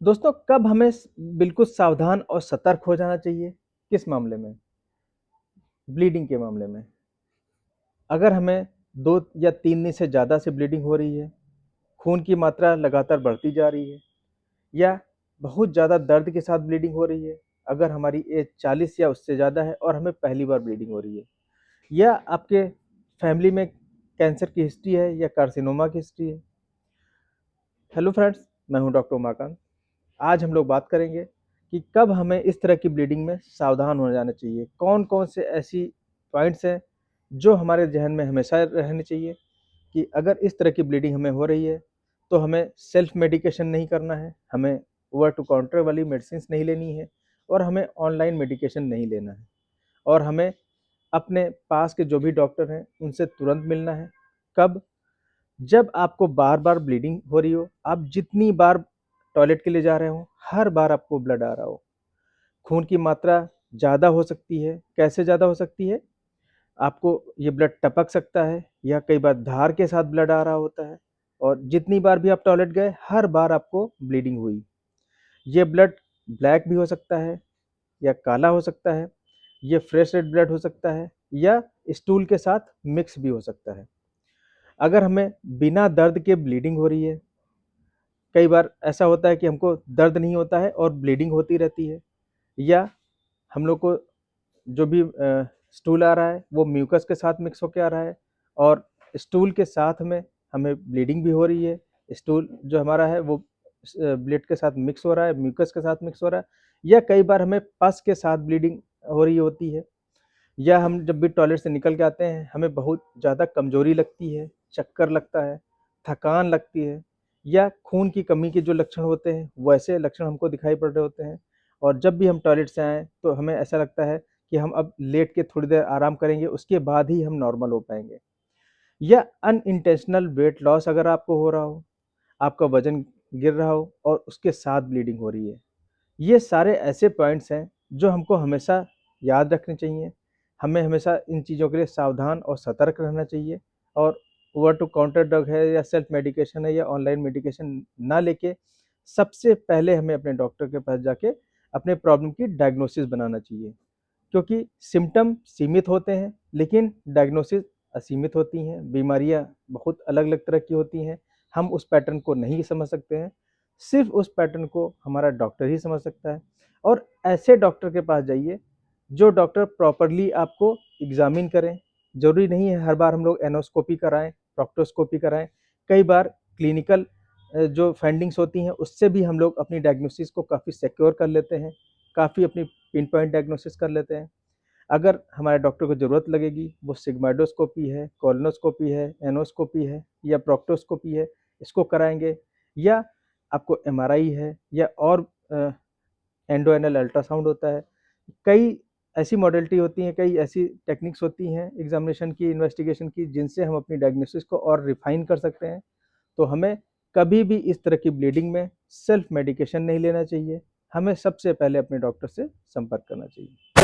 दोस्तों कब हमें बिल्कुल सावधान और सतर्क हो जाना चाहिए? किस मामले में? ब्लीडिंग के मामले में। अगर हमें 2 या 3 दिन से ज़्यादा से ब्लीडिंग हो रही है, खून की मात्रा लगातार बढ़ती जा रही है या बहुत ज़्यादा दर्द के साथ ब्लीडिंग हो रही है, अगर हमारी एज 40 या उससे ज़्यादा है और हमें पहली बार ब्लीडिंग हो रही है या आपके फैमिली में कैंसर की हिस्ट्री है या कार्सिनोमा की हिस्ट्री है। हेलो फ्रेंड्स, मैं हूं डॉक्टर उमाकांत। आज हम लोग बात करेंगे कि कब हमें इस तरह की ब्लीडिंग में सावधान हो जाना चाहिए। कौन-कौन से ऐसी पॉइंट्स हैं जो हमारे ज़हन में हमेशा रहने चाहिए कि अगर इस तरह की ब्लीडिंग हमें हो रही है, तो हमें सेल्फ मेडिकेशन नहीं करना है, हमें ओवर टू काउंटर वाली मेडिसिन्स नहीं लेनी है और हमें ऑनलाइन मेडिकेशन नहीं लेना है और हमें अपने पास के जो भी डॉक्टर हैं, उनसे तुरंत मिलना है। कब? जब आपको बार-बार ब्लीडिंग हो रही हो, आप जितनी बार टॉयलेट के लिए जा रहे हो, हर बार आपको ब्लड आ रहा हो, खून की मात्रा ज़्यादा हो सकती है। कैसे ज़्यादा हो सकती है? आपको ये ब्लड टपक सकता है या कई बार धार के साथ ब्लड आ रहा होता है और जितनी बार भी आप टॉयलेट गए, हर बार आपको ब्लीडिंग हुई। ये ब्लड ब्लैक भी हो सकता है या काला हो सकता है, ये फ्रेश रेड ब्लड हो सकता है या स्टूल के साथ मिक्स भी हो सकता है। अगर हमें बिना दर्द के ब्लीडिंग हो रही है, कई बार ऐसा होता है कि हमको दर्द नहीं होता है और ब्लीडिंग होती रहती है या हम लोग को जो भी स्टूल आ रहा है वो म्यूकस के साथ मिक्स होके आ रहा है और स्टूल के साथ में हमें ब्लीडिंग भी हो रही है। स्टूल जो हमारा है वो ब्लड के साथ मिक्स हो रहा है, म्यूकस के साथ मिक्स हो रहा है या कई बार हमें पस के साथ ब्लीडिंग हो रही होती है या हम जब भी टॉयलेट से निकल के आते हैं, हमें बहुत ज़्यादा कमज़ोरी लगती है, चक्कर लगता है, थकान लगती है या खून की कमी के जो लक्षण होते हैं, वैसे लक्षण हमको दिखाई पड़ रहे होते हैं और जब भी हम टॉयलेट से आएँ, तो हमें ऐसा लगता है कि हम अब लेट के थोड़ी देर आराम करेंगे, उसके बाद ही हम नॉर्मल हो पाएँगे। या अनइंटेंशनल वेट लॉस अगर आपको हो रहा हो, आपका वज़न गिर रहा हो और उसके साथ ब्लीडिंग हो रही है। ये सारे ऐसे पॉइंट्स हैं जो हमको हमेशा याद रखने चाहिए। हमें हमेशा इन चीज़ों के लिए सावधान और सतर्क रहना चाहिए और ओवर टू काउंटर ड्रग है या सेल्फ मेडिकेशन है या ऑनलाइन मेडिकेशन ना लेके सबसे पहले हमें अपने डॉक्टर के पास जाके अपने प्रॉब्लम की डायग्नोसिस बनाना चाहिए। क्योंकि सिम्पटम सीमित होते हैं, लेकिन डायग्नोसिस असीमित होती हैं, बीमारियाँ बहुत अलग-अलग तरह की होती हैं। हम उस पैटर्न को नहीं समझ सकते हैं, सिर्फ़ उस पैटर्न को हमारा डॉक्टर ही समझ सकता है और ऐसे डॉक्टर के पास जाइए, जो डॉक्टर प्रॉपरली आपको एग्ज़ामिन करें। ज़रूरी नहीं है हर बार हम लोग एंडोस्कोपी कराएँ, प्रोक्टोस्कोपी कराएँ। कई बार क्लिनिकल जो फाइंडिंग्स होती हैं, उससे भी हम लोग अपनी डायग्नोसिस को काफ़ी सिक्योर कर लेते हैं, काफ़ी अपनी पिन पॉइंट डायग्नोसिस कर लेते हैं। अगर हमारे डॉक्टर को ज़रूरत लगेगी, वो सिग्माइडोस्कोपी है, कोलोनोस्कोपी है, एनोस्कोपी है या प्रोक्टोस्कोपी है, इसको कराएँगे या आपको एमआरआई है या और एंडो एनल अल्ट्रासाउंड होता है। कई ऐसी मॉडलिटी होती हैं, कई ऐसी टेक्निक्स होती हैं एग्ज़ामिनेशन की, इन्वेस्टिगेशन की, जिनसे हम अपनी डायग्नोसिस को और रिफ़ाइन कर सकते हैं। तो हमें कभी भी इस तरह की ब्लीडिंग में सेल्फ मेडिकेशन नहीं लेना चाहिए। हमें सबसे पहले अपने डॉक्टर से संपर्क करना चाहिए।